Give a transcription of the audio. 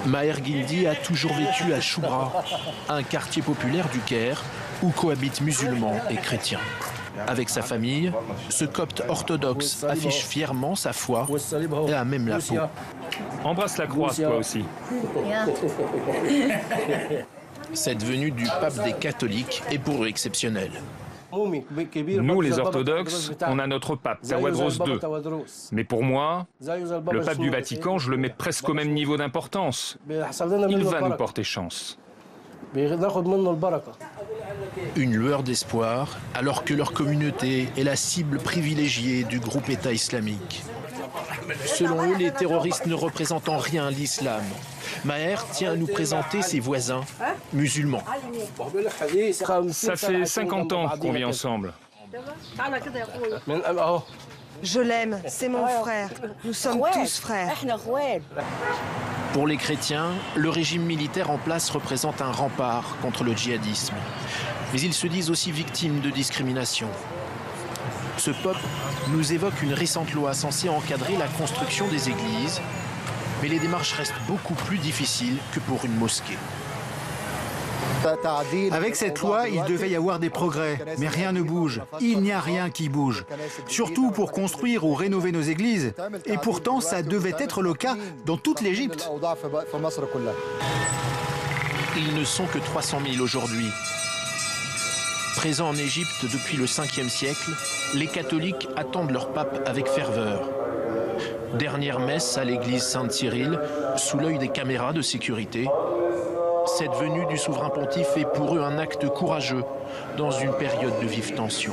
Maher Guildi a toujours vécu à Choubra, un quartier populaire du Caire où cohabitent musulmans et chrétiens. Avec sa famille, ce copte orthodoxe affiche fièrement sa foi et a même la peau. Embrasse la croix, toi aussi. Cette venue du pape des catholiques est pour eux exceptionnelle. Nous, les orthodoxes, on a notre pape, Tawadros II. Mais pour moi, le pape du Vatican, je le mets presque au même niveau d'importance. Il va nous porter chance. Une lueur d'espoir, alors que leur communauté est la cible privilégiée du groupe État islamique. Selon eux, les terroristes ne représentent en rien l'islam. Maher tient à nous présenter ses voisins musulmans. Ça fait 50 ans qu'on vit ensemble. Je l'aime, c'est mon frère. Nous sommes tous frères. Pour les chrétiens, le régime militaire en place représente un rempart contre le djihadisme. Mais ils se disent aussi victimes de discrimination. Ce peuple nous évoque une récente loi censée encadrer la construction des églises, mais les démarches restent beaucoup plus difficiles que pour une mosquée. Avec cette loi, il devait y avoir des progrès, mais rien ne bouge. Il n'y a rien qui bouge. Surtout pour construire ou rénover nos églises. Et pourtant, ça devait être le cas dans toute l'Égypte. Ils ne sont que 300 000 aujourd'hui. Présents en Égypte depuis le 5e siècle, les catholiques attendent leur pape avec ferveur. Dernière messe à l'église Saint-Cyril, sous l'œil des caméras de sécurité. Cette venue du souverain pontife est pour eux un acte courageux dans une période de vive tension.